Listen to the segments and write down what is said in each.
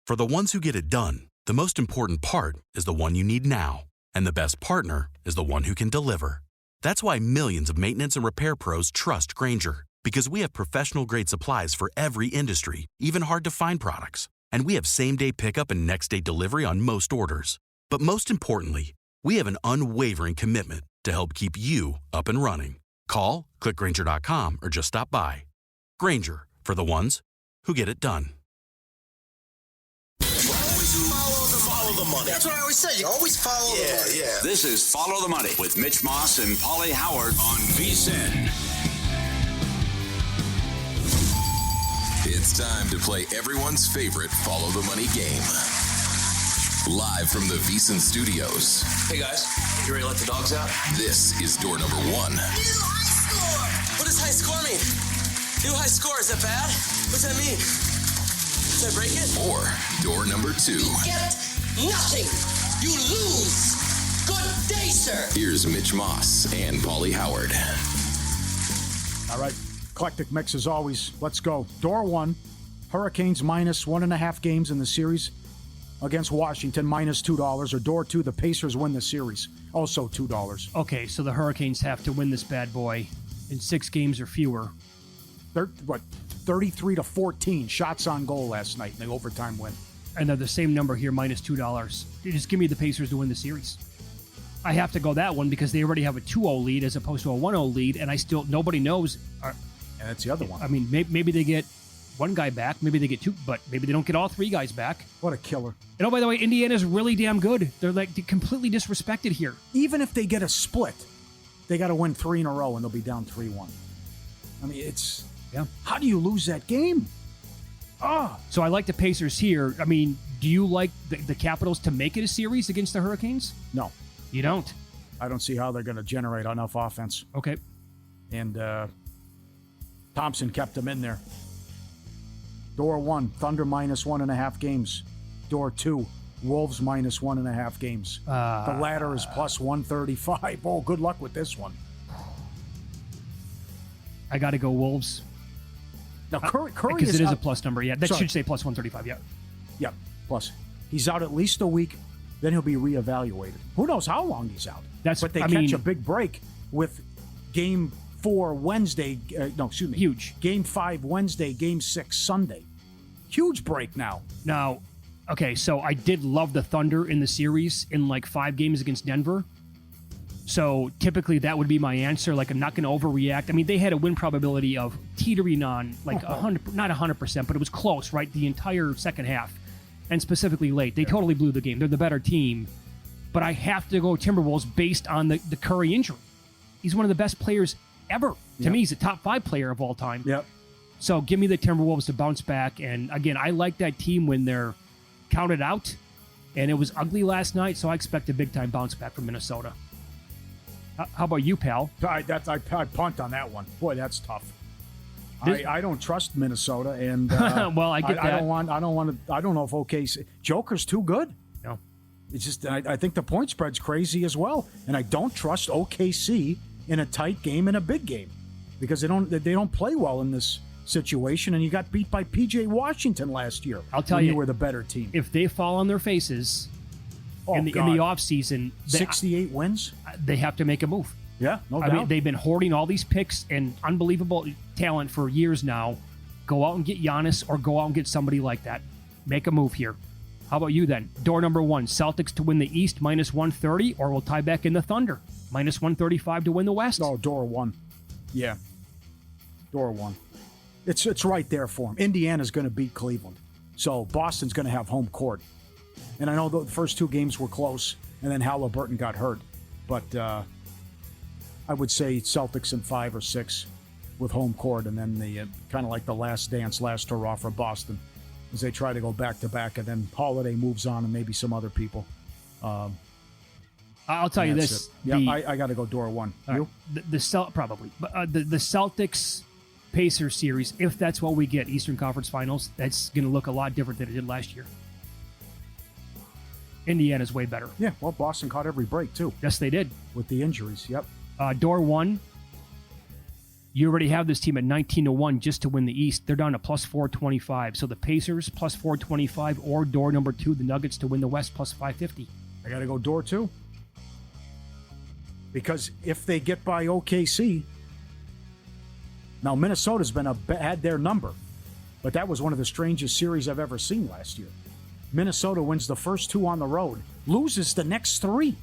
For the ones who get it done, the most important part is the one you need now. And the best partner is the one who can deliver. That's why millions of maintenance and repair pros trust Grainger, because we have professional-grade supplies for every industry, even hard-to-find products. And we have same-day pickup and next-day delivery on most orders. But most importantly, we have an unwavering commitment to help keep you up and running. Call, click Grainger.com, or just stop by. Grainger, for the ones who get it done. Follow the money. That's what I always say. You always follow the money. Yeah. This is Follow the Money with Mitch Moss and Pauly Howard on VSiN. It's time to play everyone's favorite Follow the Money game. Live from the VSiN studios. Hey guys, you ready to let the dogs out? This is door number 1. New high score! What does high score mean? New high score, is that bad? What's that mean? Did I break it? Or door number 2. You get nothing. You lose. Good day, sir. Here's Mitch Moss and Pauly Howard. All right, eclectic mix as always. Let's go. Door 1, Hurricanes minus 1.5 games in the series against Washington, minus $2. Or door 2, the Pacers win the series, also $2. Okay, so the Hurricanes have to win this bad boy in 6 games or fewer. 33-14 shots on goal last night in the overtime win. And they're the same number here, minus $2. You just give me the Pacers to win the series. I have to go that one because they already have a 2-0 lead as opposed to a 1-0 lead, and nobody knows. And that's the other one. I mean, maybe they get one guy back, maybe they get 2, but maybe they don't get all 3 guys back. What a killer. And oh, by the way, Indiana's really damn good. They're like completely disrespected here. Even if they get a split, they got to win 3 in a row and they'll be down 3-1. I mean, it's... Yeah. How do you lose that game? So I like the Pacers here. I mean, do you like the Capitals to make it a series against the Hurricanes? No. You don't? I don't see how they're going to generate enough offense. Okay. And Thompson kept them in there. Door 1, Thunder minus 1.5 games. Door 2, Wolves minus 1.5 games. The latter is plus 135. Oh, good luck with this one. I got to go Wolves. Now, Curry because is it is out. a plus number. Yeah, that should say plus 135. Yeah. Yeah, plus. He's out at least a week. Then he'll be reevaluated. Who knows how long he's out? But they catch a big break with Game 4 Wednesday. Huge. Game 5 Wednesday, Game 6 Sunday. Huge break now. Now, okay, so I did love the Thunder in the series in like 5 games against Denver. So typically that would be my answer. Like, I'm not going to overreact. I mean, they had a win probability of teetering on like 100, not 100%, but it was close, right? The entire second half, and specifically late. They totally blew the game. They're the better team. But I have to go Timberwolves based on the Curry injury. He's one of the best players ever. To me, he's a top 5 player of all time. Yep. So give me the Timberwolves to bounce back. And again, I like that team when they're counted out. And it was ugly last night, so I expect a big-time bounce back from Minnesota. How about you, pal? I punt on that one. Boy, that's tough. I don't trust Minnesota, and well, I get that. I don't want to. I don't know if OKC Joker's too good. No, it's just I think the point spread's crazy as well, and I don't trust OKC in a tight game and a big game because they don't play well in this situation. And you got beat by PJ Washington last year. I'll tell you, were the better team. If they fall on their faces in the offseason, 68 wins, they have to make a move. Yeah, no doubt. I mean, they've been hoarding all these picks and unbelievable talent for years now. Go out and get Giannis or go out and get somebody like that. Make a move here. How about you then? Door number 1, Celtics to win the East minus 130, or we'll tie back in the Thunder minus 135 to win the West. No, door 1. Yeah, door 1. It's right there for them. Indiana's going to beat Cleveland, so Boston's going to have home court. And I know the first 2 games were close, and then Halliburton got hurt, but I would say Celtics in 5 or 6 with home court, and then the kind of like the last dance, last hurrah for Boston as they try to go back-to-back, and then Holiday moves on and maybe some other people. I'll tell you this. Yeah, I got to go door 1. You? Probably. But the Celtics Pacers series, if that's what we get, Eastern Conference Finals, that's going to look a lot different than it did last year. Indiana's way better. Yeah, well, Boston caught every break, too. Yes, they did. With the injuries, yep. Door 1, You already have this team at 19-1 just to win the East. They're down to plus 425. So the Pacers plus 425 or door number 2, the Nuggets to win the West plus 550. I got to go door 2. Because if they get by OKC, now Minnesota's had their number, but that was one of the strangest series I've ever seen last year. Minnesota wins the first 2 on the road, loses the next 3,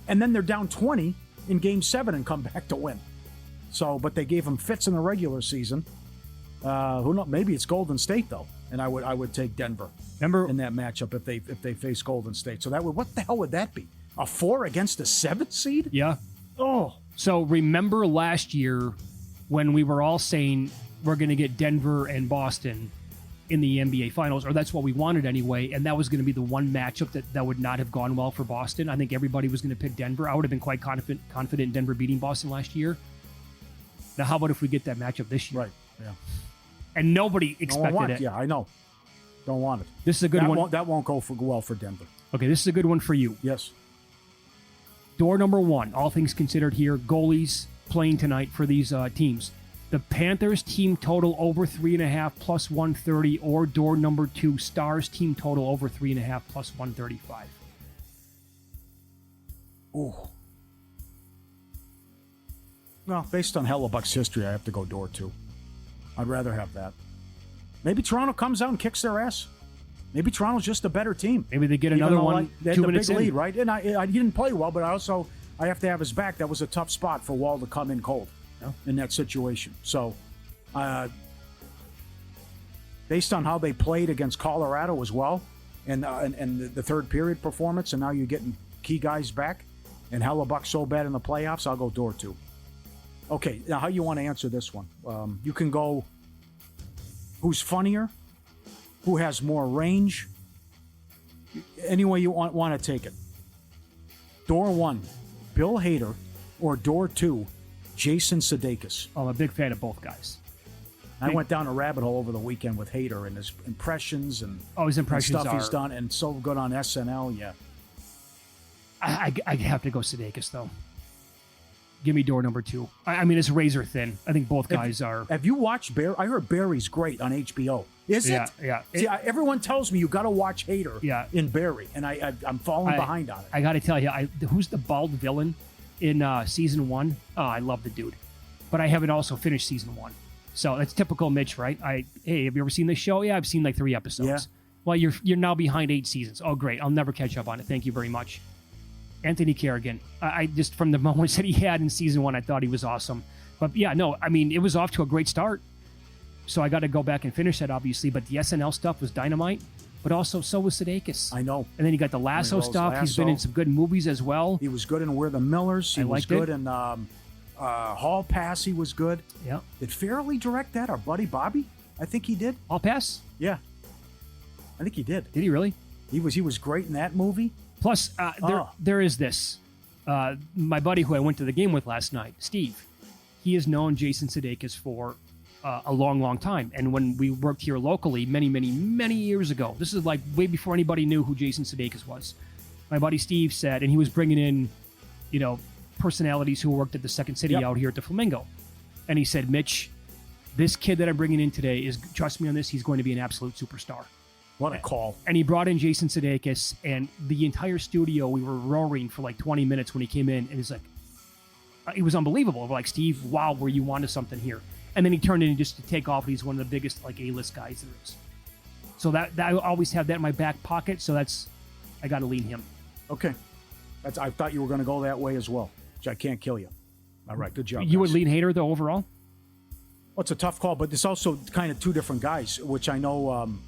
and then they're down 20 in Game 7 and come back to win. So, but they gave them fits in the regular season. Who knows? Maybe it's Golden State though, and I would take Denver. Remember in that matchup if they face Golden State. So what the hell would that be? A 4 against a 7 seed? Yeah. Oh. So remember last year when we were all saying we're going to get Denver and Boston in the NBA Finals, or that's what we wanted anyway, and that was going to be the one matchup that would not have gone well for Boston. I think everybody was going to pick Denver. I would have been quite confident in Denver beating Boston last year. Now, how about if we get that matchup this year? Right, yeah. And nobody expected it. Yeah, I know. Don't want it. This is a good one. That won't go well for Denver. Okay, this is a good one for you. Yes. Door number 1, all things considered here, goalies playing tonight for these teams. The Panthers team total over 3.5 plus 130, or door number 2, Stars team total over 3.5 plus 135. Ooh. Well, based on Hellebuck's history, I have to go door 2. I'd rather have that. Maybe Toronto comes out and kicks their ass. Maybe Toronto's just a better team. Maybe they get another one. They had 2 the minutes big in. lead, right? And I didn't play well, but I have to have his back. That was a tough spot for Wall to come in cold in that situation. So, based on how they played against Colorado as well, and the third period performance, and now you're getting key guys back, and Hellebuck's so bad in the playoffs, I'll go door 2. Okay, now how you want to answer this one? You can go who's funnier, who has more range, any way you want to take it. Door 1, Bill Hader, or door 2, Jason Sudeikis. I'm a big fan of both guys. I went down a rabbit hole over the weekend with Hader and his impressions and his impressions and stuff he's done, and so good on SNL. Yeah, I have to go Sudeikis though. Give me door number 2. I mean, it's razor thin. I think both guys are. Have you watched Barry? I heard Barry's great on HBO. Is it? Yeah. See, everyone tells me you got to watch Hader in Barry, and I'm falling behind on it. I got to tell you, who's the bald villain in season 1? Oh, I love the dude. But I haven't also finished season 1. So that's typical Mitch, right? Hey, have you ever seen this show? Yeah, I've seen like 3 episodes. Yeah. Well, you're now behind 8 seasons. Oh, great. I'll never catch up on it. Thank you very much. Anthony Kerrigan. I just, from the moments that he had in season 1, I thought he was awesome. But yeah, no, I mean, it was off to a great start. So I got to go back and finish that, obviously. But the SNL stuff was dynamite. But also, so was Sudeikis. I know. And then you got the Lasso stuff. He's been in some good movies as well. He was good in We're the Millers. He was good in Hall Pass. He was good. Yeah. Did Farrelly direct that, or Buddy Bobby? I think he did. Hall Pass? Yeah. I think he did. Did he really? He was great in that movie. Plus, there is this. My buddy who I went to the game with last night, Steve, he has known Jason Sudeikis for a long, long time. And when we worked here locally many, many, many years ago, this is like way before anybody knew who Jason Sudeikis was. My buddy Steve said, and he was bringing in, personalities who worked at the Second City out here at the Flamingo. And he said, Mitch, this kid that I'm bringing in today trust me on this, he's going to be an absolute superstar. What a call. And he brought in Jason Sudeikis, and the entire studio, we were roaring for like 20 minutes when he came in, and he's like, it was unbelievable. We're like, Steve, wow, were you onto something here? And then he turned in just to take off. He's one of the biggest like A-list guys there is. So that I always have that in my back pocket. So I got to lean him. Okay, I thought you were going to go that way as well. Which I can't kill you. All right, good job. You would lean Hader though overall? Well, it's a tough call, but it's also kind of two different guys, which I know.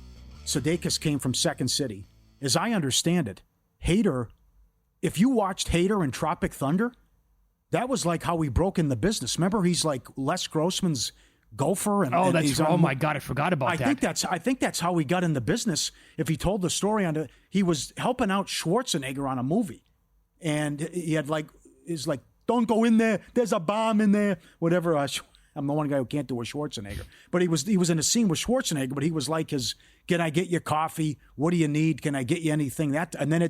Sudeikis came from Second City. As I understand it, Hader, if you watched Hader in Tropic Thunder, that was like how he broke in the business. Remember, he's like Les Grossman's gopher. Oh my God, I forgot about that. I think that's how he got in the business. If he told the story he was helping out Schwarzenegger on a movie. And he had he's like, don't go in there. There's a bomb in there. Whatever. I'm the one guy who can't do a Schwarzenegger. But he was in a scene with Schwarzenegger, but he was like can I get you coffee? What do you need? Can I get you anything? And then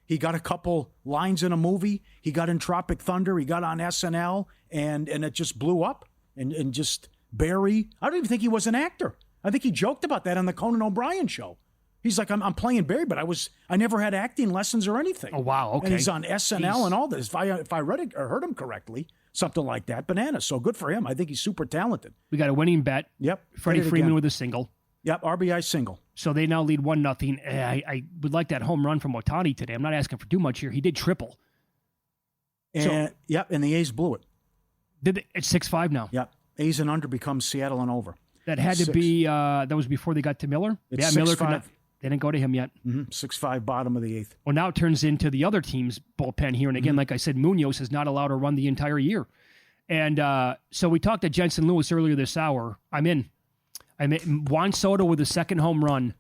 he got a couple lines in a movie. He got in Tropic Thunder. He got on SNL, and it just blew up. And just Barry, I don't even think he was an actor. I think he joked about that on the Conan O'Brien show. He's like, I'm playing Barry, but I never had acting lessons or anything. Oh, wow, okay. And he's on SNL and all this. If I read it or heard him correctly, something like that. Bananas. So good for him. I think he's super talented. We got a winning bet. Yep. Freddie Freeman with a single. Yep, RBI single. So they now lead 1-0. I would like that home run from Ohtani today. I'm not asking for too much here. He did triple. And and the A's blew it. It's 6-5 now. Yep. A's and under becomes Seattle and over. That had to be, that was before they got to Miller? It's Miller 6-5. They didn't go to him yet. 6-5, bottom of the 8th. Well, now it turns into the other team's bullpen here. And again, like I said, Munoz is not allowed to run the entire year. And so we talked to Jensen Lewis earlier this hour. I'm in. Juan Soto with a second home run.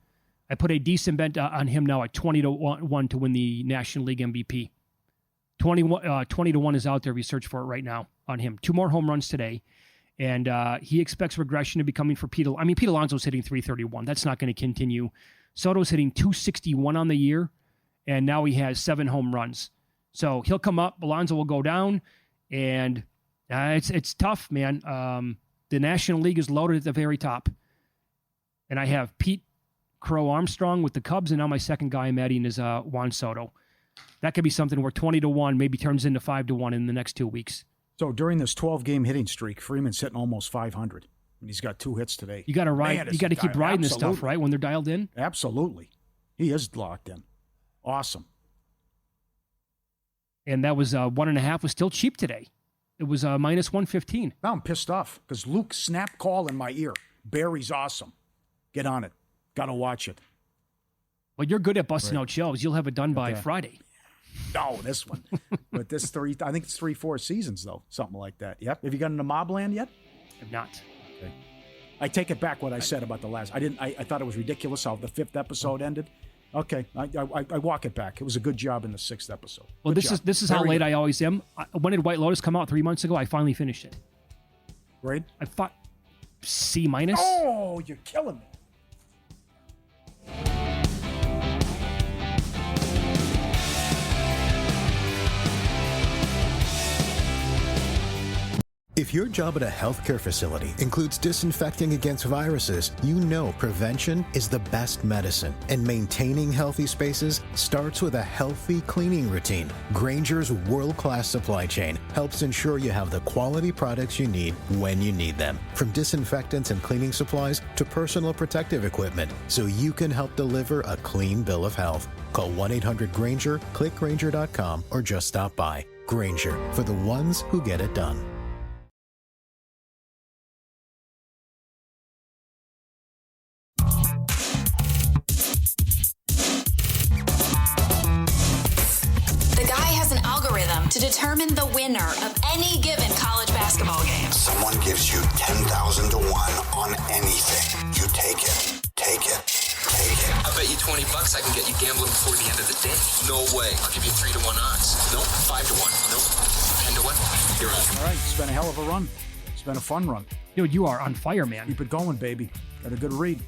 I put a decent bet on him now at 20-1 to win the National League MVP. 20-1 is out there if you search for it right now on him. 2 more home runs today. And he expects regression to be coming for Pete. Pete Alonso's hitting .331. That's not going to continue. Soto's hitting .261 on the year, and now he has 7 home runs. So he'll come up. Alonso will go down, and it's tough, man. The National League is loaded at the very top. And I have Pete Crow Armstrong with the Cubs, and now my second guy I'm adding is Juan Soto. That could be something where 20-1 maybe turns into 5-1 in the next 2 weeks. So during this 12-game hitting streak, Freeman's hitting almost 500. And he's got 2 hits today. You got to ride. You got to keep riding this stuff, right? When they're dialed in. Absolutely, he is locked in. Awesome. And that was 1.5 was still cheap today. It was minus 115. Now I'm pissed off because Luke snap call in my ear. Barry's awesome. Get on it. Got to watch it. Well, you're good at busting out shows. You'll have it done by Friday. No, this one. But this I think it's 3-4 seasons though, something like that. Yep. Have you gotten to Mobland yet? I'm not. Okay. I take it back what I said about the last. I thought it was ridiculous how the 5th episode ended. Okay, I walk it back. It was a good job in the 6th episode. Well, this is how late I always am. When did White Lotus come out? 3 months ago. I finally finished it. Grade? I thought C-. Oh, you're killing me. If your job at a healthcare facility includes disinfecting against viruses, you know prevention is the best medicine. And maintaining healthy spaces starts with a healthy cleaning routine. Grainger's world-class supply chain helps ensure you have the quality products you need when you need them. From disinfectants and cleaning supplies to personal protective equipment, so you can help deliver a clean bill of health. Call 1-800-GRAINGER, click Grainger.com, or just stop by. Grainger, for the ones who get it done. To determine the winner of any given college basketball game. Someone gives you 10,000 to 1 on anything. You take it. Take it. Take it. I bet you $20 I can get you gambling before the end of the day. No way. I'll give you 3-1 odds. Nope. 5-1. Nope. 10-1. You're on. All right. It's been a hell of a run. It's been a fun run. Dude, you are on fire, man. Keep it going, baby. Got a good read.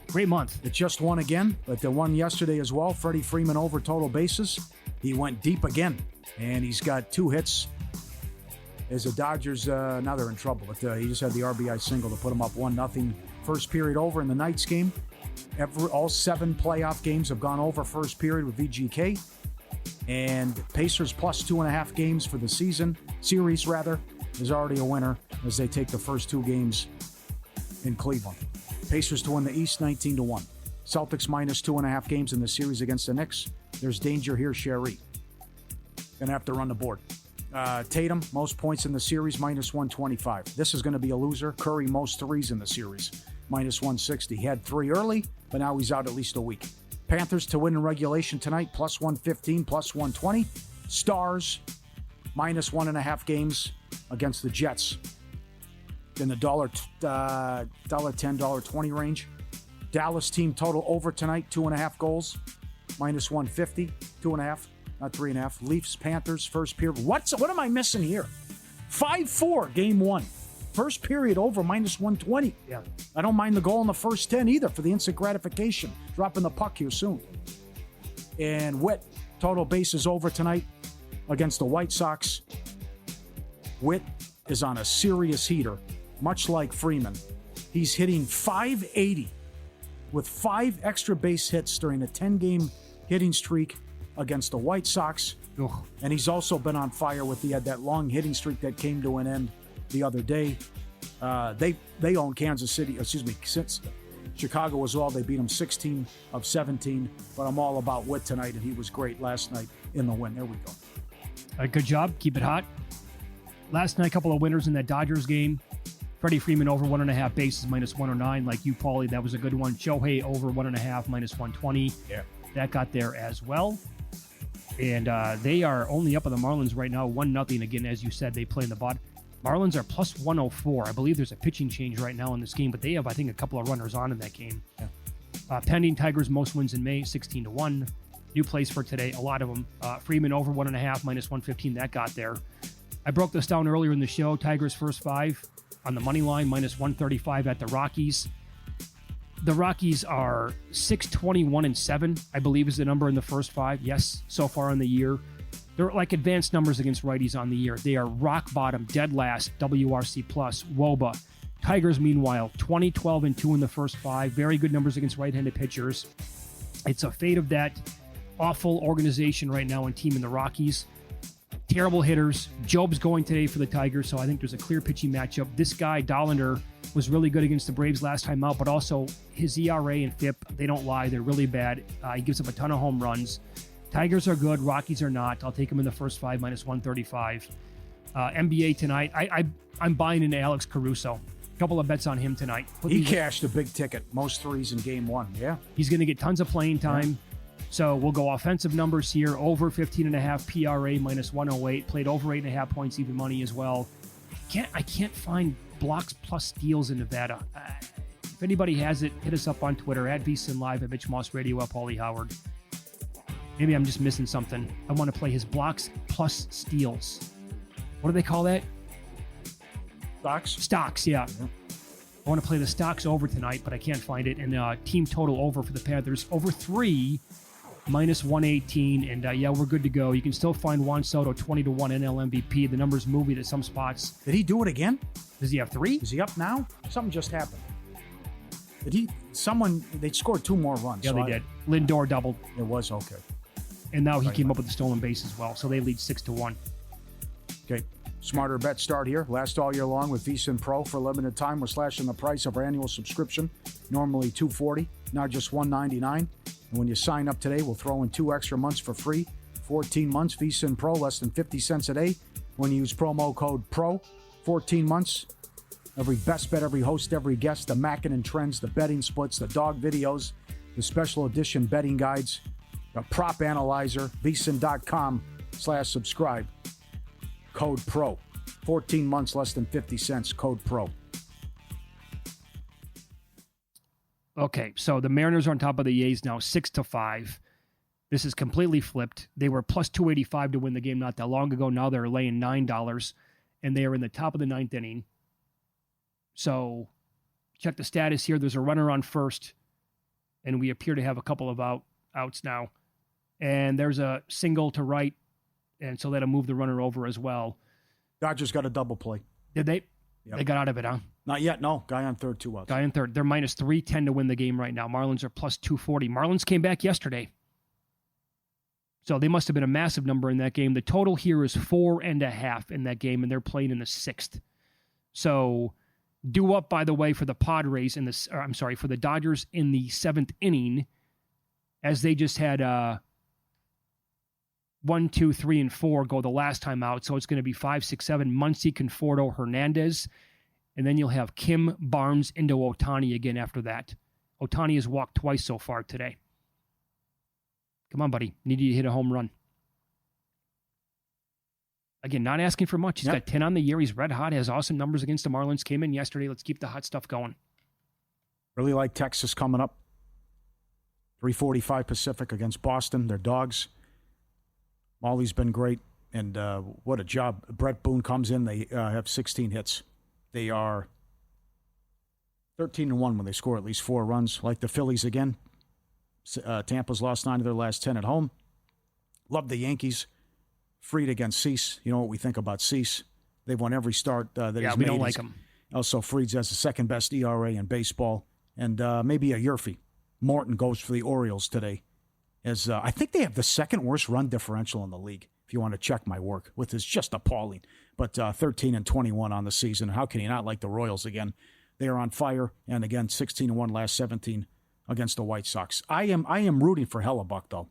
Great month. It just won again, but they won yesterday as well. Freddie Freeman over total bases. He went deep again. And he's got 2 hits. As the Dodgers, now they're in trouble. But he just had the RBI single to put them up 1-0. First period over in the Knights game. All 7 playoff games have gone over first period with VGK. And Pacers plus 2.5 games for the series is already a winner as they take the first 2 games in Cleveland. Pacers to win the East 19-1. Celtics minus 2.5 games in the series against the Knicks. There's danger here, Sherry. Gonna have to run the board. Tatum, most points in the series, minus 125. This is going to be a loser. Curry, most threes in the series, minus 160. He had 3 early, but now he's out at least a week. Panthers to win in regulation tonight, plus 115, plus 120. Stars, minus 1.5 games against the Jets. In the $1.10, $1.20 range. Dallas team total over tonight, 2.5 goals, minus 150, 2.5. Not 3.5. Leafs, Panthers, first period. What am I missing here? 5-4, game 1. First period over, minus 120. Yeah. I don't mind the goal in the first 10 either for the instant gratification. Dropping the puck here soon. And Witt, total bases over tonight against the White Sox. Witt is on a serious heater. much like Freeman, he's hitting .580 with 5 extra base hits during a 10-game hitting streak against the White Sox. Ugh. And he's also been on fire with that long hitting streak that came to an end the other day. They own Kansas City, since Chicago as well. They beat them 16 of 17, but I'm all about Witt tonight, and he was great last night in the win. There we go. All right, good job. Keep it hot. Last night, a couple of winners in that Dodgers game. Freddie Freeman over 1.5 bases, -109. Like you, Pauly, that was a good one. Shohei over 1.5, -120. Yeah. That got there as well. And they are only up on the Marlins right now, 1-0. Again, as you said, they play in the bottom. Marlins are plus 104. I believe there's a pitching change right now in this game, but they have, I think, a couple of runners on in that game. Yeah. Pending Tigers' most wins in May, 16-1. New plays for today, a lot of them. Freeman over 1.5, -115. That got there. I broke this down earlier in the show. Tigers' first 5 on the money line, -135 at the Rockies. The Rockies are 6-21-7, I believe is the number in the first 5. Yes, so far in the year. They're like advanced numbers against righties on the year. They are rock bottom, dead last, WRC+, WOBA. Tigers, meanwhile, 20-12-2 in the first 5. Very good numbers against right-handed pitchers. It's a fate of that awful organization right now and team in the Rockies. Terrible hitters. Job's going today for the Tigers, so I think there's a clear pitching matchup. This guy, Dollander, was really good against the Braves last time out, but also his ERA and FIP, they don't lie. They're really bad. He gives up a ton of home runs. Tigers are good. Rockies are not. I'll take them in the first 5, -135. NBA tonight. I'm buying into Alex Caruso. A couple of bets on him tonight. He cashed a big ticket. Most threes in game 1. Yeah. He's going to get tons of playing time. Yeah. So we'll go offensive numbers here. Over 15.5 PRA, -108. Played over 8.5 points, even money as well. I can't find blocks plus steals in Nevada. If anybody has it, hit us up on Twitter at VSiN Live, at Mitch Moss Radio, at Pauly Howard. Maybe I'm just missing something. I want to play his blocks plus steals. What do they call that? Stocks, yeah. I want to play the stocks over tonight, but I can't find it. And team total over for the Panthers, over 3, -118. And yeah, we're good to go. You can still find Juan Soto 20-1 NL MVP. The numbers moving at some spots. Did he do it again? Does he have 3? Is he up now? Something just happened. They scored 2 more runs. Yeah, so they did. Lindor doubled. It was okay. And now he came up with the stolen base as well. So they lead 6-1. Okay. Smarter bets start here. Last all year long with VSiN Pro. For a limited time, we're slashing the price of our annual subscription. Normally $240, now just $199. And when you sign up today, we'll throw in 2 extra months for free. 14 months, VSiN Pro, less than 50 cents a day. When you use promo code PRO, 14 months. Every best bet, every host, every guest, the Mackin' Trends, the betting splits, the dog videos, the special edition betting guides, the prop analyzer, VSiN.com/subscribe. Code PRO. 14 months, less than 50 cents. Code PRO. Okay, so the Mariners are on top of the A's now, 6-5. This is completely flipped. They were plus 285 to win the game not that long ago. Now they're laying $9, and they are in the top of the 9th inning. So check the status here. There's a runner on first, and we appear to have a couple of outs now. And there's a single to right, and so that'll move the runner over as well. Dodgers got a double play. Did they? Yep. They got out of it, huh? Not yet, no. Guy on third, 2 outs. Guy on third. They're minus 310 to win the game right now. Marlins are plus 240. Marlins came back yesterday. So they must have been a massive number in that game. The total here is 4.5 in that game, and they're playing in the 6th. So due up, by the way, for the Padres for the Dodgers in the 7th inning, as they just had 1, 2, 3, and 4 go the last time out. So it's going to be 5, 6, 7, Muncy, Conforto, Hernandez. And then you'll have Kim, Barnes, into Ohtani again after that. Ohtani has walked twice so far today. Come on, buddy. Need you to hit a home run. Again, not asking for much. He's got 10 on the year. He's red hot. Has awesome numbers against the Marlins. Came in yesterday. Let's keep the hot stuff going. Really like Texas coming up. 3:45 Pacific against Boston. They're dogs. Molly's been great, and what a job. Brett Boone comes in. They have 16 hits. They are 13-1 when they score at least 4 runs. Like the Phillies again. Tampa's lost 9 of their last 10 at home. Love the Yankees. Freed against Cease. You know what we think about Cease. They've won every start that he's made. We don't like him. Also, Freeds has the second best ERA in baseball, and maybe a Yurfie. Morton goes for the Orioles today. As I think they have the second worst run differential in the league, if you want to check my work, which is just appalling. But 13-21 on the season. How can you not like the Royals again? They are on fire, and again, 16-1 last 17 against the White Sox. I am rooting for Hellebuck, though.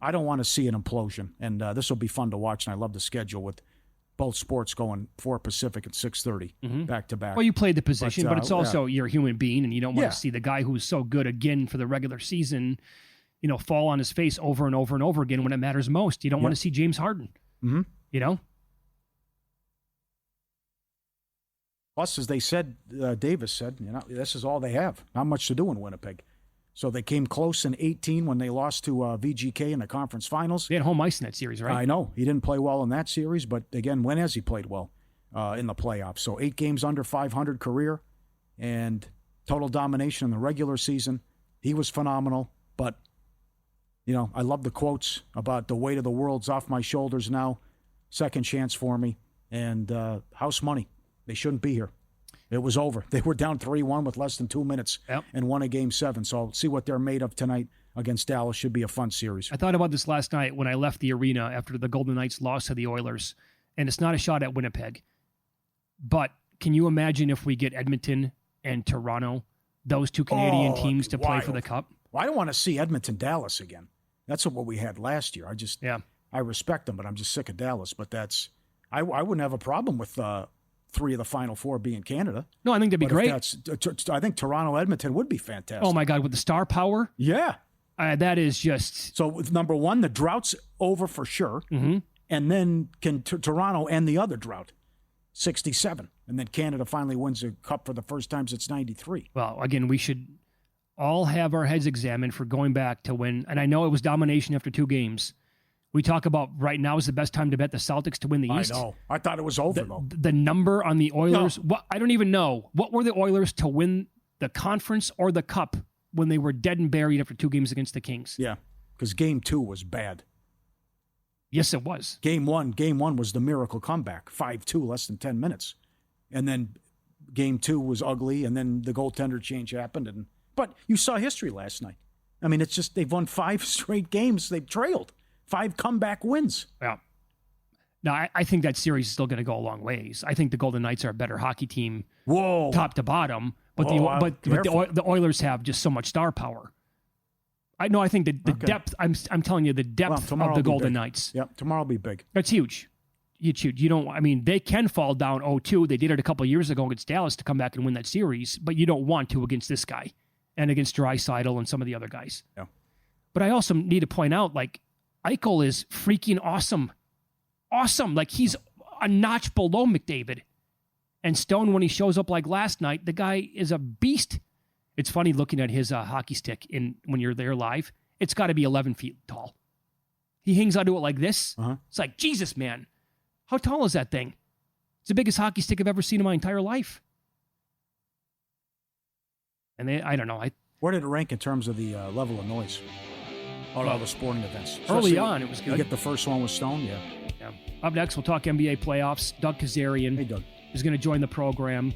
I don't want to see an implosion, and this will be fun to watch, and I love the schedule with both sports going 4 Pacific at 6:30 back to back. Well, you played the position, but it's also you're a human being, and you don't want to see the guy who's so good again for the regular season, fall on his face over and over and over again when it matters most. You don't want to see James Harden. Plus, as they said, Davis said, this is all they have. Not much to do in Winnipeg. So they came close in 18 when they lost to VGK in the conference finals. They had home ice in that series, right? I know. He didn't play well in that series, but again, when has he played well in the playoffs? So 8 games under 500 career and total domination in the regular season. He was phenomenal, but, I love the quotes about the weight of the world's off my shoulders now, second chance for me, and house money. They shouldn't be here. It was over. They were down 3-1 with less than 2 minutes and won a Game 7. So I'll see what they're made of tonight against Dallas. Should be a fun series. I thought about this last night when I left the arena after the Golden Knights lost to the Oilers, and it's not a shot at Winnipeg. But can you imagine if we get Edmonton and Toronto, those two Canadian teams, to play for the Cup? Well, I don't want to see Edmonton-Dallas again. That's what we had last year. I respect them, but I'm just sick of Dallas. But I wouldn't have a problem with 3 of the Final 4 being Canada. No, I think that'd be great. I think Toronto-Edmonton would be fantastic. Oh, my God, with the star power? Yeah. That is just... So, number one, the drought's over for sure. Mm-hmm. And then can Toronto end the other drought? 67. And then Canada finally wins a cup for the first time since 93. Well, again, we should all have our heads examined for going back to when... And I know it was domination after 2 games. We talk about right now is the best time to bet the Celtics to win the East. I know. I thought it was over, though. The number on the Oilers, I don't even know. What were the Oilers to win the conference or the cup when they were dead and buried after 2 games against the Kings? Yeah, because Game 2 was bad. Yes, it was. Game one was the miracle comeback, 5-2, less than 10 minutes. And then Game 2 was ugly, and then the goaltender change happened. But you saw history last night. I mean, it's just they've won 5 straight games. They've trailed. 5 comeback wins. Yeah. Now, I think that series is still going to go a long ways. I think the Golden Knights are a better hockey team, top to bottom. But the Oilers have just so much star power. I think the depth. I'm telling you, the depth of the Golden Knights. Yep, tomorrow will be big. That's huge. You don't. I mean, they can fall down 0-2. They did it a couple of years ago against Dallas to come back and win that series. But you don't want to against this guy and against Draisaitl and some of the other guys. Yeah. But I also need to point out, Eichel is freaking awesome. Awesome. He's a notch below McDavid. And Stone, when he shows up like last night, the guy is a beast. It's funny looking at his hockey stick when you're there live. It's got to be 11 feet tall. He hangs onto it like this. Uh-huh. It's like, Jesus, man. How tall is that thing? It's the biggest hockey stick I've ever seen in my entire life. And I don't know. Where did it rank in terms of the level of noise? All the sporting events. Early on, it was good. You get the first one with Stone, yeah. Up next, we'll talk NBA playoffs. Doug Kezirian is going to join the program.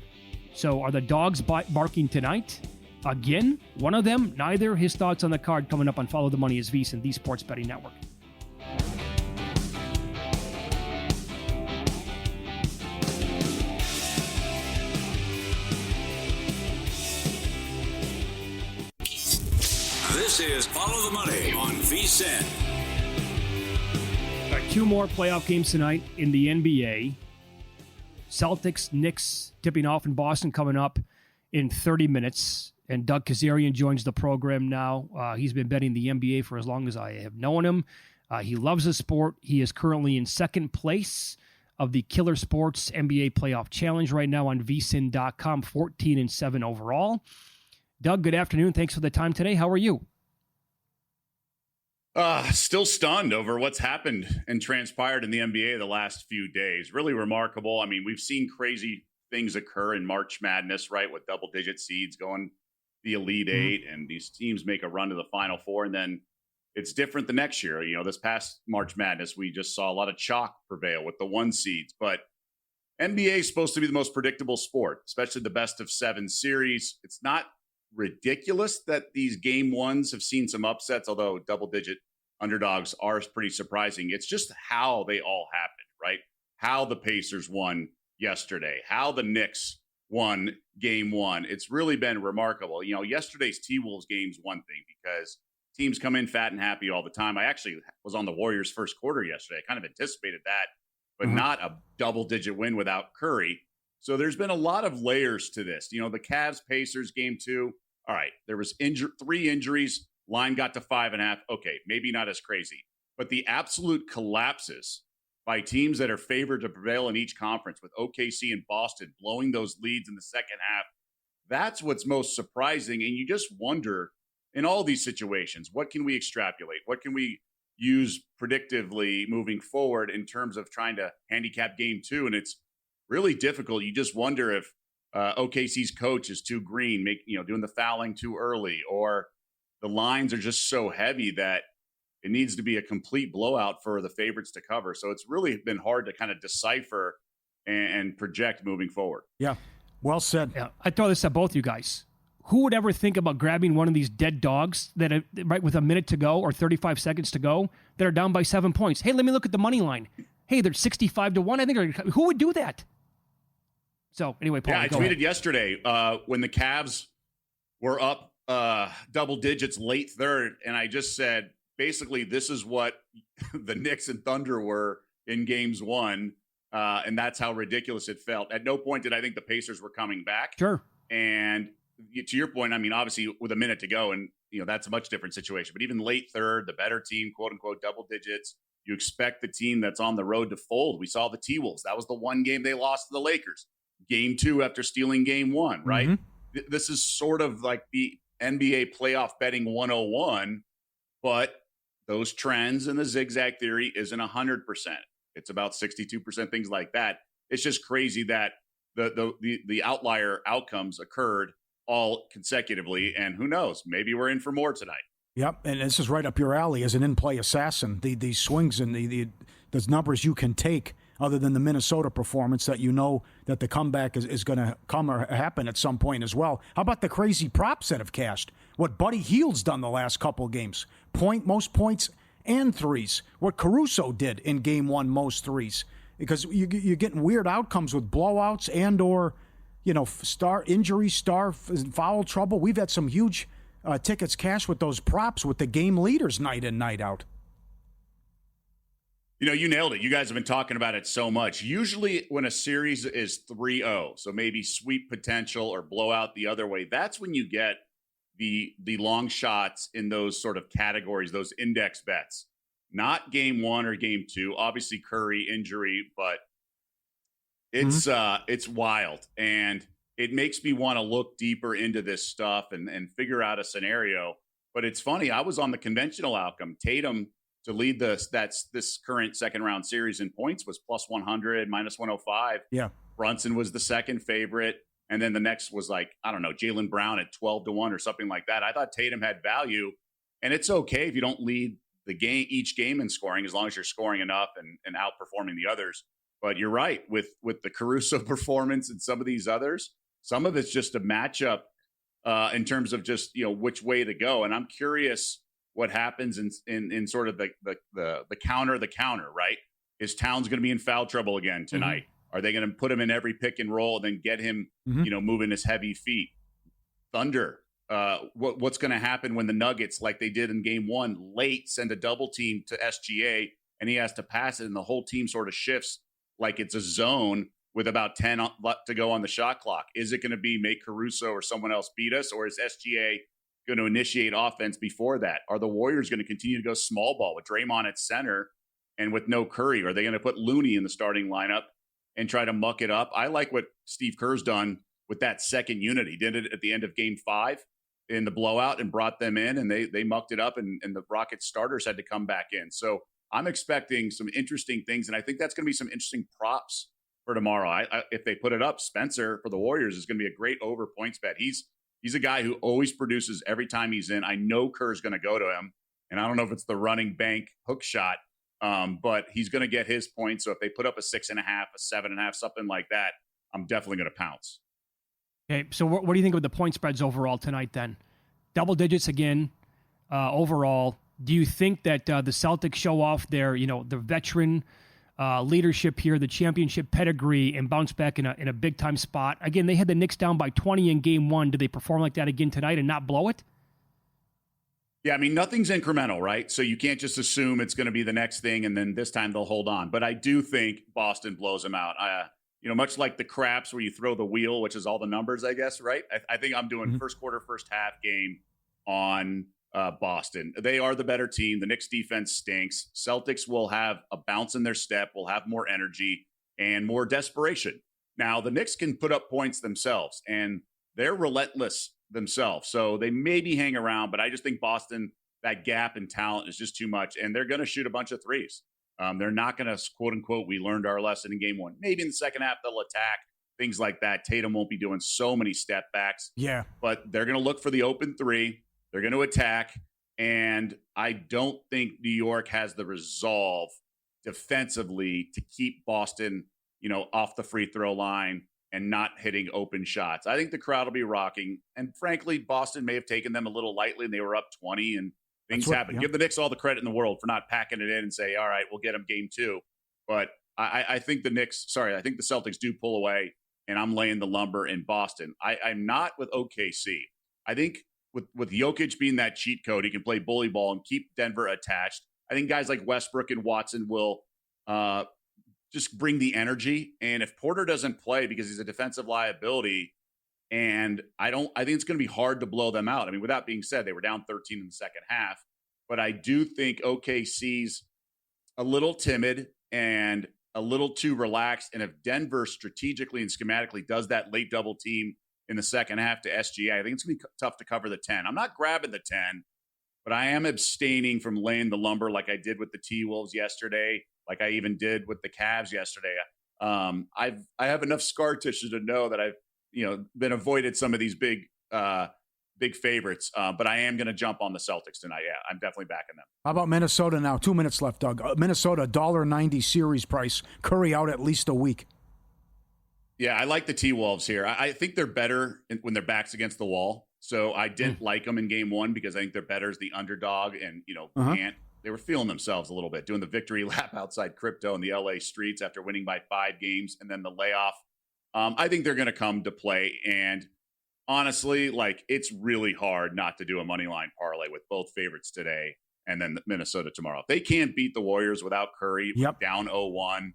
So are the dogs barking tonight? Again? One of them? Neither? His thoughts on the card coming up on Follow the Money is VSiN, the Sports Betting Network. This is Follow the Money on VSiN. 2 more playoff games tonight in the NBA. Celtics, Knicks tipping off in Boston coming up in 30 minutes. And Doug Kezirian joins the program now. He's been betting the NBA for as long as I have known him. He loves the sport. He is currently in second place of the Killer Sports NBA Playoff Challenge right now on vsin.com, 14-7 overall. Doug, good afternoon. Thanks for the time today. How are you? Still stunned over what's happened and transpired in the NBA the last few days. Really remarkable. I mean, we've seen crazy things occur in March Madness, right, with double-digit seeds going the Elite Eight, and these teams make a run to the Final Four, and then it's different the next year. This past March Madness, we just saw a lot of chalk prevail with the 1 seeds, but NBA is supposed to be the most predictable sport, especially the best of 7 series. It's not ridiculous that these game ones have seen some upsets, although double-digit underdogs are pretty surprising. It's just how they all happened, right? How the Pacers won yesterday, how the Knicks won game 1. It's really been remarkable. Yesterday's T-Wolves game's one thing because teams come in fat and happy all the time. I actually was on the Warriors' first quarter yesterday. I kind of anticipated that, but not a double-digit win without Curry. So there's been a lot of layers to this. The Cavs-Pacers game 2, all right, there was 3 injuries. Line got to 5.5. Okay, maybe not as crazy. But the absolute collapses by teams that are favored to prevail in each conference, with OKC and Boston blowing those leads in the second half, that's what's most surprising. And you just wonder, in all these situations, what can we extrapolate? What can we use predictively moving forward in terms of trying to handicap game 2? And it's really difficult. You just wonder if OKC's coach is too green, doing the fouling too early, or the lines are just so heavy that it needs to be a complete blowout for the favorites to cover. So it's really been hard to kind of decipher and project moving forward. Yeah, well said. Yeah, I throw this at both you guys. Who would ever think about grabbing one of these dead dogs that right with a minute to go or 35 seconds to go that are down by 7 points? Hey, let me look at the money line. Hey, they're 65-1. I think who would do that? So anyway, Paul, I tweeted yesterday when the Cavs were up double digits late third, and I just said, basically, this is what the Knicks and Thunder were in games 1, and that's how ridiculous it felt. At no point did I think the Pacers were coming back. Sure. And to your point, I mean, obviously, with a minute to go, and that's a much different situation. But even late third, the better team, quote unquote, double digits, you expect the team that's on the road to fold. We saw the T-Wolves. That was the one game they lost to the Lakers. Game 2 after stealing game 1, right? Mm-hmm. This is sort of like the NBA playoff betting 101, but those trends and the zigzag theory isn't 100%. It's about 62%, things like that. It's just crazy that the outlier outcomes occurred all consecutively, and who knows? Maybe we're in for more tonight. Yep, and this is right up your alley as an in-play assassin. The swings and the numbers you can take, other than the Minnesota performance, that you know that the comeback is going to come or happen at some point as well. How about the crazy props that have cashed? What Buddy Hield's done the last couple of games. Most points and threes. What Caruso did in game 1, most threes. Because you're getting weird outcomes with blowouts and or, star injury, foul trouble. We've had some huge tickets cash with those props with the game leaders night in, night out. You nailed it. You guys have been talking about it so much. Usually when a series is 3-0, so maybe sweep potential or blowout the other way, that's when you get the long shots in those sort of categories, those index bets. Not game 1 or game 2. Obviously Curry injury, but it's wild. And it makes me want to look deeper into this stuff and figure out a scenario. But it's funny. I was on the conventional outcome. Tatum to lead this current second round series in points was plus 100, minus 105. Yeah. Brunson was the second favorite. And then the next was Jaylen Brown at 12-1 or something like that. I thought Tatum had value, and it's okay if you don't lead each game in scoring, as long as you're scoring enough and outperforming the others. But you're right with the Caruso performance and some of these others, some of it's just a matchup in terms of just, which way to go. And I'm curious what happens in sort of the counter, right? Is Towns going to be in foul trouble again tonight? Mm-hmm. Are they going to put him in every pick and roll and then get him, moving his heavy feet? Thunder. What's going to happen when the Nuggets, like they did in game 1, late send a double team to SGA and he has to pass it and the whole team sort of shifts like it's a zone with about 10 to go on the shot clock? Is it going to be make Caruso or someone else beat us, or is SGA going to initiate offense before that? Are the Warriors going to continue to go small ball with Draymond at center and with no Curry? Are they going to put Looney in the starting lineup and try to muck it up? I like what Steve Kerr's done with that second unit. He did it at the end of game 5 in the blowout and brought them in, and they mucked it up, and the Rockets starters had to come back in. So I'm expecting some interesting things, and I think that's going to be some interesting props for tomorrow. If they put it up, Spencer for the Warriors is going to be a great over points bet. He's a guy who always produces every time he's in. I know Kerr's going to go to him, and I don't know if it's the running bank hook shot, But he's going to get his points. So if they put up a 6.5, a 7.5, something like that, I'm definitely going to pounce. Okay, so what do you think of the point spreads overall tonight then? Double digits again overall. Do you think that the Celtics show off their, the veteran leadership here, the championship pedigree, and bounce back in a big-time spot? Again, they had the Knicks down by 20 in Game 1. Do they perform like that again tonight and not blow it? Yeah, I mean, nothing's incremental, right? So you can't just assume it's going to be the next thing and then this time they'll hold on. But I do think Boston blows them out. Much like the craps where you throw the wheel, which is all the numbers, I guess, right? I think I'm doing first quarter, first half game on Boston. They are the better team. The Knicks defense stinks. Celtics will have a bounce in their step, will have more energy and more desperation. Now, the Knicks can put up points themselves, and they're relentless themselves. So they maybe hang around, but I just think Boston, that gap in talent is just too much, and they're going to shoot a bunch of threes. They're not going to, quote unquote, we learned our lesson in Game 1. Maybe in the second half they'll attack, things like that. Tatum won't be doing so many step backs. Yeah. But they're going to look for the open three. They're going to attack, and I don't think New York has the resolve defensively to keep Boston, off the free throw line and not hitting open shots. I think the crowd will be rocking. And frankly, Boston may have taken them a little lightly and they were up 20 and things happen. Yeah. Give the Knicks all the credit in the world for not packing it in and say, all right, we'll get them Game 2. But I think the Celtics do pull away, and I'm laying the lumber in Boston. I'm not with OKC. I think with Jokic being that cheat code, he can play bully ball and keep Denver attached. I think guys like Westbrook and Watson will just bring the energy. And if Porter doesn't play because he's a defensive liability, and I think it's going to be hard to blow them out. I mean, with that being said, they were down 13 in the second half, but I do think OKC's a little timid and a little too relaxed. And if Denver strategically and schematically does that late double team in the second half to SGA, I think it's going to be tough to cover the 10. I'm not grabbing the 10, but I am abstaining from laying the lumber like I did with the T-Wolves yesterday, like I even did with the Cavs yesterday. I have enough scar tissue to know that I've been avoided some of these big favorites, but I am going to jump on the Celtics tonight. Yeah, I'm definitely backing them. How about Minnesota now? 2 minutes left, Doug. Minnesota, $1.90 series price. Curry out at least a week. Yeah, I like the T-Wolves here. I think they're better when their back's against the wall. So I didn't like them in Game 1 because I think they're better as the underdog, and they were feeling themselves a little bit, doing the victory lap outside Crypto in the LA streets after winning by 5 games and then the layoff. I think they're going to come to play, and honestly, it's really hard not to do a money line parlay with both favorites today and then Minnesota tomorrow. If they can't beat the Warriors without Curry, down 0-1,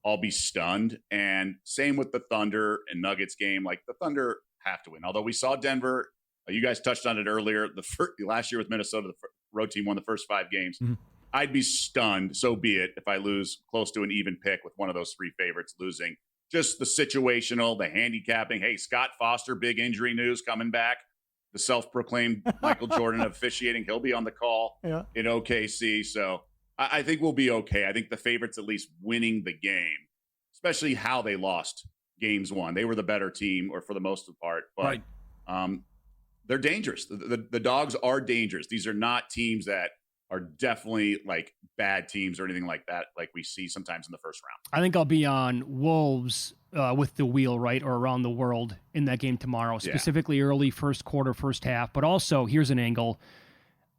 I'll be stunned. And same with the Thunder and Nuggets game. The Thunder have to win. Although we saw Denver, you guys touched on it earlier. Last year with Minnesota, the road team won the first 5 games. Mm-hmm. I'd be stunned, so be it, if I lose close to an even pick with one of those 3 favorites losing. Just the situational, the handicapping. Hey, Scott Foster, big injury news coming back. The self-proclaimed Michael Jordan of officiating. He'll be on the call in OKC. So I think we'll be okay. I think the favorites at least winning the game, especially how they lost games 1. They were the better team, or for the most part. But they're dangerous. The Dogs are dangerous. These are not teams that are definitely bad teams or anything like that, like we see sometimes in the first round. I think I'll be on Wolves with the wheel, right, or around the world in that game tomorrow, specifically early first quarter, first half. But also, here's an angle.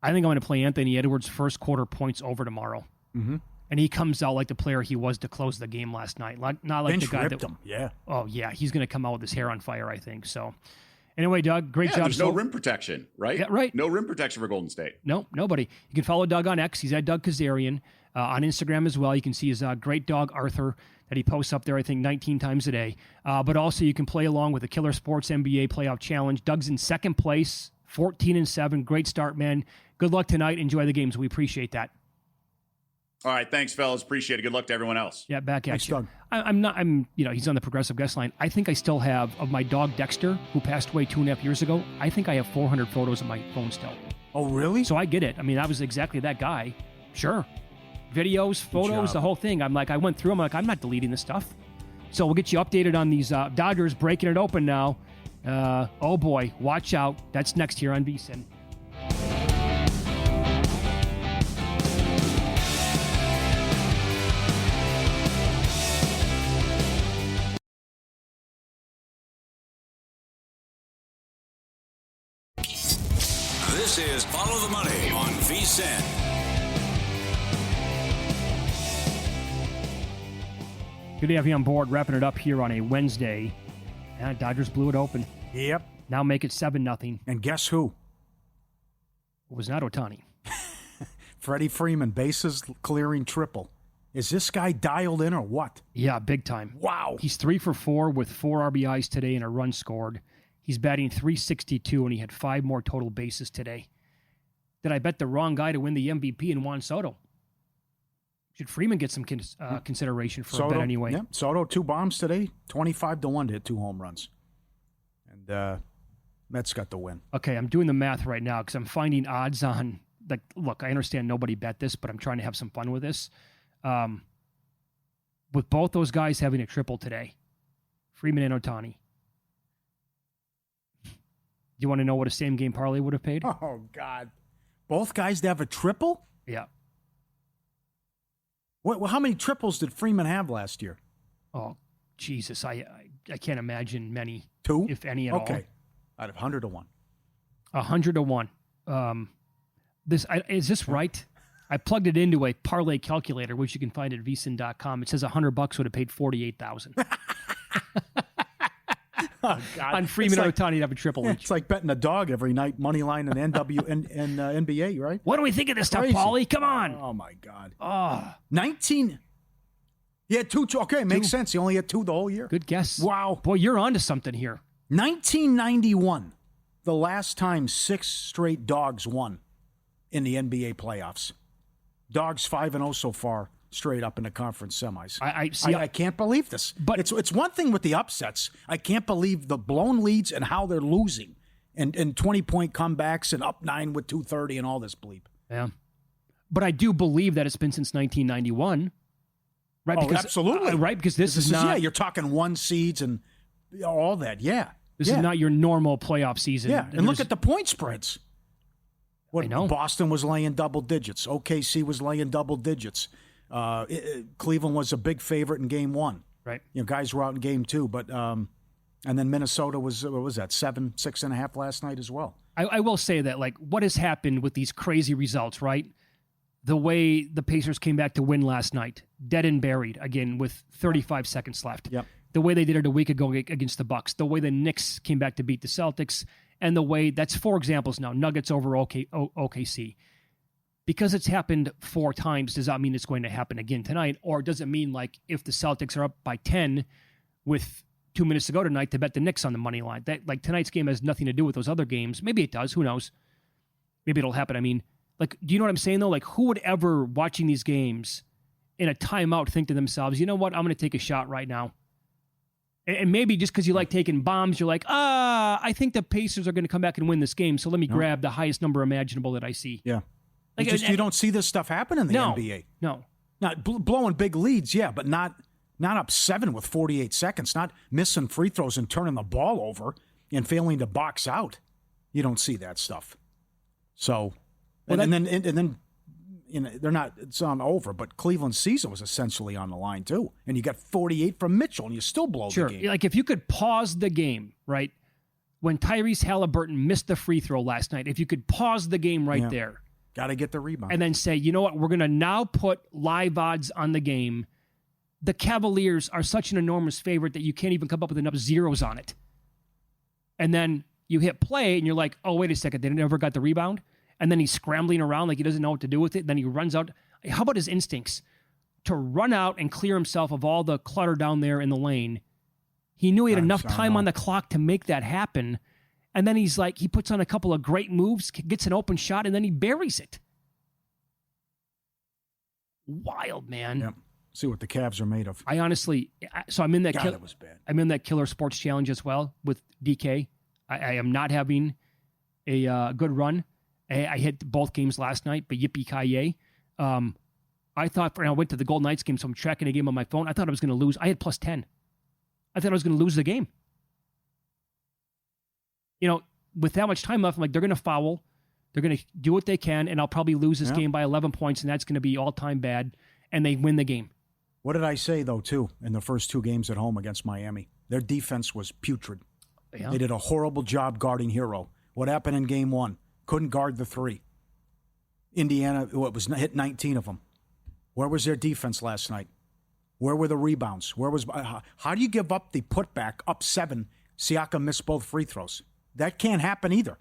I think I'm going to play Anthony Edwards first quarter points over tomorrow. Mm-hmm. And he comes out like the player he was to close the game last night. Not like Bench the guy ripped him. Yeah. Oh, yeah. He's going to come out with his hair on fire, I think. So, anyway, Doug, great job. There's no rim protection, right? Yeah, right. No rim protection for Golden State. No, nobody. You can follow Doug on X. He's at Doug Kezirian. On Instagram as well. You can see his great dog, Arthur, that he posts up there, I think, 19 times a day. But also you can play along with the Killer Sports NBA Playoff Challenge. Doug's in second place, 14-7. Great start, man. Good luck tonight. Enjoy the games. We appreciate that. All right, thanks, fellas. Appreciate it. Good luck to everyone else. Yeah, back at Thanks, you. Doug. He's on the Progressive Guest Line. I think I still have, of my dog Dexter, who passed away 2.5 years ago, I think I have 400 photos on my phone still. Oh, really? So I get it. I mean, I was exactly that guy. Sure. Videos, photos, the whole thing. I went through them. I'm not deleting this stuff. So we'll get you updated on these Dodgers breaking it open now. Oh, boy. Watch out. That's next here on VSiN. This is Follow the Money on VSiN. Good to have you on board. Wrapping it up here on a Wednesday. Dodgers blew it open. Yep. Now make it 7-0. And guess who? It was not Ohtani. Freddie Freeman, bases clearing triple. Is this guy dialed in or what? Yeah, big time. Wow. He's 3 for 4 with 4 RBIs today and a run scored. He's batting .362, and he had 5 more total bases today. Did I bet the wrong guy to win the MVP in Juan Soto? Should Freeman get some consideration for Soto, a bet anyway? Yeah. Soto, 2 bombs today, 25-1 to hit 2 home runs. And Mets got the win. Okay, I'm doing the math right now because I'm finding odds on, like, look, I understand nobody bet this, but I'm trying to have some fun with this. With both those guys having a triple today, Freeman and Ohtani. Do you want to know what a same-game parlay would have paid? Oh, God. Both guys to have a triple? Yeah. Well, how many triples did Freeman have last year? Oh, Jesus. I can't imagine many. 2? If any at all. Okay. Out of 100-1. 100-1. Is this right? I plugged it into a parlay calculator, which you can find at vsin.com. It says $100 would have paid $48,000. Oh, God. On Freeman or Ohtani to have a triple. It's like betting a dog every night, money line and NBA, right? What do we think of this stuff, Crazy. Pauly? Come on. Oh, my God. Oh. 19. He had 2. Okay, makes sense. He only had 2 the whole year. Good guess. Wow. Boy, you're onto something here. 1991, the last time 6 straight dogs won in the NBA playoffs. Dogs 5-0 so far, straight up in the conference semis. I can't believe this. But it's one thing with the upsets. I can't believe the blown leads and how they're losing, and 20-point comebacks and up 9 with 2:30 and all this bleep. Yeah, but I do believe that it's been since 1991. Right? Oh, because, absolutely. Right, because this is not. Yeah, you're talking 1 seeds and all that. Yeah. This is not your normal playoff season. Yeah, and look at the point spreads. I know. Boston was laying double digits. OKC was laying double digits. Cleveland was a big favorite in Game 1. Right. Guys were out in Game 2, but and then Minnesota was, what was that, 6.5 last night as well. I will say that, like, what has happened with these crazy results, right? The way the Pacers came back to win last night, dead and buried, again, with 35 seconds left. Yep. The way they did it a week ago against the Bucks, the way the Knicks came back to beat the Celtics, and the way, that's 4 examples now, Nuggets over OKC. Because it's happened 4 times, does that mean it's going to happen again tonight? Or does it mean, like, if the Celtics are up by 10 with 2 minutes to go tonight, to bet the Knicks on the money line? That, like, tonight's game has nothing to do with those other games. Maybe it does. Who knows? Maybe it'll happen. I mean, like, do you know what I'm saying, though? Like, who would ever, watching these games in a timeout, think to themselves, you know what, I'm going to take a shot right now? And maybe just because you like taking bombs, you're like, I think the Pacers are going to come back and win this game, so let me grab the highest number imaginable that I see. Yeah. Like, you don't see this stuff happen in the NBA. No. Not blowing big leads, yeah, but not up 7 with 48 seconds, not missing free throws and turning the ball over and failing to box out. You don't see that stuff. So, and then they're not, it's on over, but Cleveland's season was essentially on the line too. And you got 48 from Mitchell and you still blow the game. Like, if you could pause the game, right? When Tyrese Halliburton missed the free throw last night, if you could pause the game there. Got to get the rebound. And then say, you know what, we're going to now put live odds on the game. The Cavaliers are such an enormous favorite that you can't even come up with enough zeros on it. And then you hit play and you're like, oh, wait a second, they never got the rebound? And then he's scrambling around like he doesn't know what to do with it. Then he runs out. How about his instincts? To run out and clear himself of all the clutter down there in the lane. He knew he had enough time on the clock to make that happen. And then he's like, he puts on a couple of great moves, gets an open shot, and then he buries it. Wild, man. Yep. See what the Cavs are made of. I honestly, so I'm in that. God, it was bad. I'm in that Killer Sports Challenge as well with DK. I am not having a good run. I hit both games last night, but yippee-ki-yay. I thought, and I went to the Golden Knights game, so I'm tracking a game on my phone. I thought I was going to lose. I had plus 10. I thought I was going to lose the game. With that much time left, I'm like, they're going to foul. They're going to do what they can, and I'll probably lose this game by 11 points, and that's going to be all-time bad, and they win the game. What did I say, though, too, in the first 2 games at home against Miami? Their defense was putrid. Yeah. They did a horrible job guarding Hero. What happened in Game 1? Couldn't guard the three. Indiana, hit 19 of them. Where was their defense last night? Where were the rebounds? How do you give up the putback up 7? Siakam missed both free throws. That can't happen either.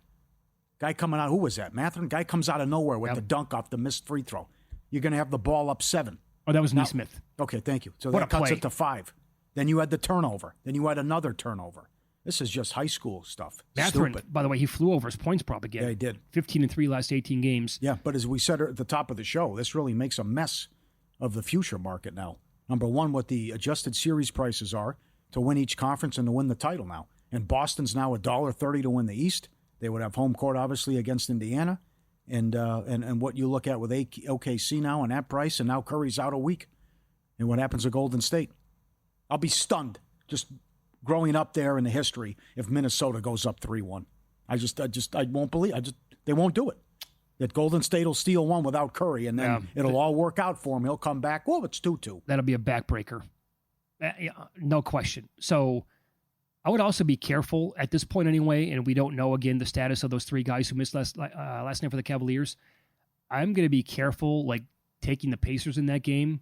Guy coming out, who was that? Mathurin? Guy comes out of nowhere with the dunk off the missed free throw. You're going to have the ball up 7. Oh, that was Nesmith. Okay, thank you. So what that cuts it to 5. Then you had the turnover. Then you had another turnover. This is just high school stuff. Mathurin, Stupid. by the way, he flew over his points prop again. Yeah, he did. 15-3 last 18 games. Yeah, but as we said at the top of the show, this really makes a mess of the future market now. Number one, what the adjusted series prices are to win each conference and to win the title now. And Boston's now $1.30 to win the East. They would have home court, obviously, against Indiana. And what you look at with OKC now and that price, and now Curry's out a week. And what happens to Golden State? I'll be stunned just growing up there in the history if Minnesota goes up 3-1. I won't believe. They won't do it. That Golden State will steal one without Curry, and then it'll all work out for him. He'll come back. Whoa, it's 2-2. That'll be a backbreaker. No question. So I would also be careful at this point anyway, and we don't know, again, the status of those 3 guys who missed last night for the Cavaliers. I'm going to be careful, like, taking the Pacers in that game.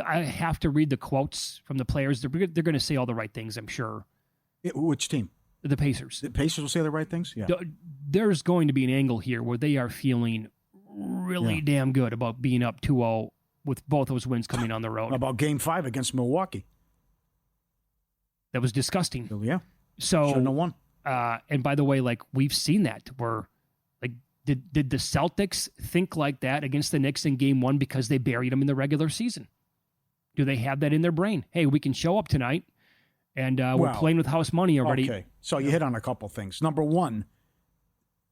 I have to read the quotes from the players. They're going to say all the right things, I'm sure. Which team? The Pacers. The Pacers will say the right things? Yeah. There's going to be an angle here where they are feeling really damn good about being up 2-0 with both those wins coming on the road. About Game 5 against Milwaukee. That was disgusting. Yeah. So, shouldn't have won. And by the way, like, we've seen that where, like, did the Celtics think like that against the Knicks in Game 1 because they buried them in the regular season? Do they have that in their brain? Hey, we can show up tonight, and we're playing with house money already. Okay, so you hit on a couple things. Number one,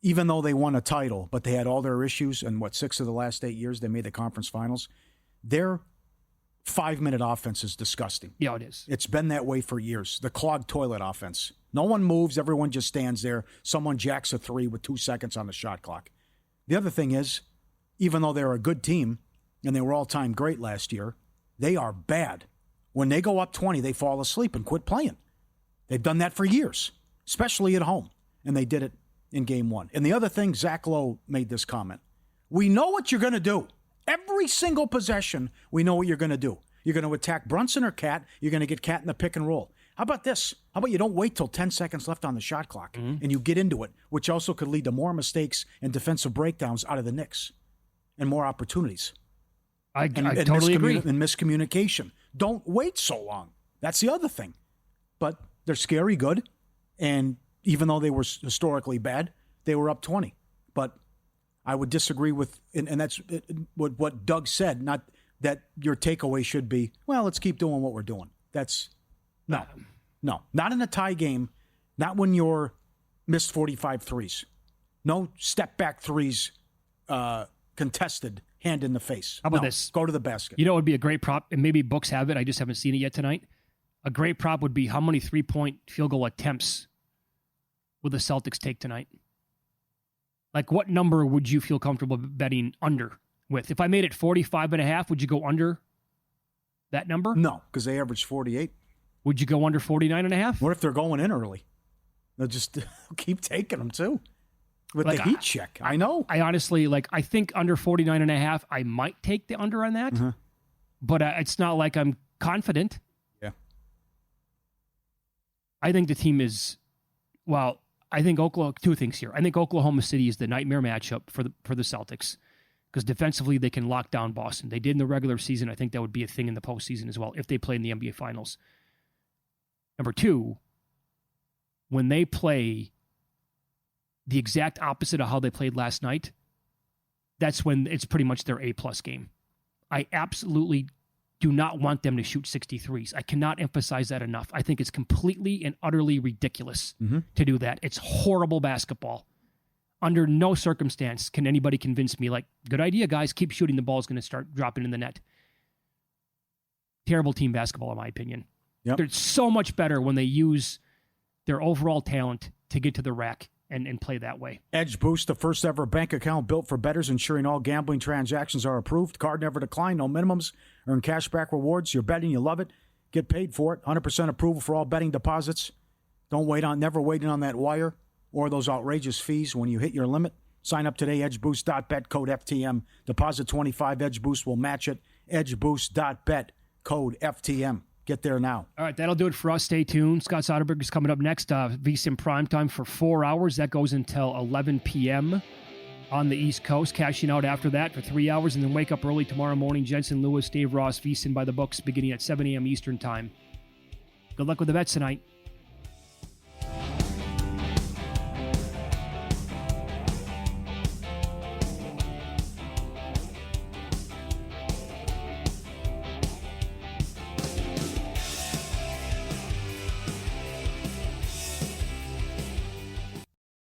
even though they won a title, but they had all their issues, and 6 of the last 8 years they made the conference finals, their 5-minute offense is disgusting. Yeah, it is. It's been that way for years. The clogged toilet offense. No one moves. Everyone just stands there. Someone jacks a 3 with 2 seconds on the shot clock. The other thing is, even though they're a good team, and they were all-time great last year, they are bad. When they go up 20, they fall asleep and quit playing. They've done that for years, especially at home, and they did it in Game 1. And the other thing, Zach Lowe made this comment. We know what you're going to do. Every single possession, we know what you're going to do. You're going to attack Brunson or Cat. You're going to get Cat in the pick and roll. How about this? How about you don't wait till 10 seconds left on the shot clock and you get into it, which also could lead to more mistakes and defensive breakdowns out of the Knicks and more opportunities. I totally agree. And miscommunication. Don't wait so long. That's the other thing. But they're scary good, and even though they were historically bad, they were up 20. But I would disagree with, and that's what Doug said, not that your takeaway should be, well, let's keep doing what we're doing. That's, no, not in a tie game, not when you're missed 45 threes. No step-back threes contested, hand in the face. How about this? Go to the basket. You know what would be a great prop, and maybe books have it, I just haven't seen it yet tonight. A great prop would be how many 3-point field goal attempts will the Celtics take tonight? Like, what number would you feel comfortable betting under with? If I made it 45.5, would you go under that number? No, because they averaged 48. Would you go under 49.5? What if they're going in early? They'll just keep taking them, too. With the heat check. I know. I honestly, I think under 49.5, I might take the under on that. Mm-hmm. But it's not like I'm confident. Yeah. I think the team is, I think two things here. I think Oklahoma City is the nightmare matchup for the Celtics because defensively they can lock down Boston. They did in the regular season. I think that would be a thing in the postseason as well if they play in the NBA Finals. Number two, when they play the exact opposite of how they played last night, that's when it's pretty much their A-plus game. I absolutely do not want them to shoot 63s. I cannot emphasize that enough. I think it's completely and utterly ridiculous to do that. It's horrible basketball. Under no circumstance can anybody convince me, good idea, guys, keep shooting. The ball's going to start dropping in the net. Terrible team basketball, in my opinion. Yep. They're so much better when they use their overall talent to get to the rack and play that way. Edge Boost, the first ever bank account built for bettors, ensuring all gambling transactions are approved. Card never decline, no minimums. Earn cashback rewards. You're betting, you love it. Get paid for it. 100% approval for all betting deposits. Never waiting on that wire or those outrageous fees when you hit your limit. Sign up today, edgeboost.bet, code FTM. Deposit 25, EdgeBoost will match it. edgeboost.bet, code FTM. Get there now. All right, that'll do it for us. Stay tuned. Scott Soderberg is coming up next. VSiN Primetime for 4 hours. That goes until 11 p.m. on the East Coast. Cashing out after that for 3 hours, and then wake up early tomorrow morning. Jensen Lewis, Dave Ross, VSiN by the books, beginning at 7 a.m. Eastern Time. Good luck with the bets tonight.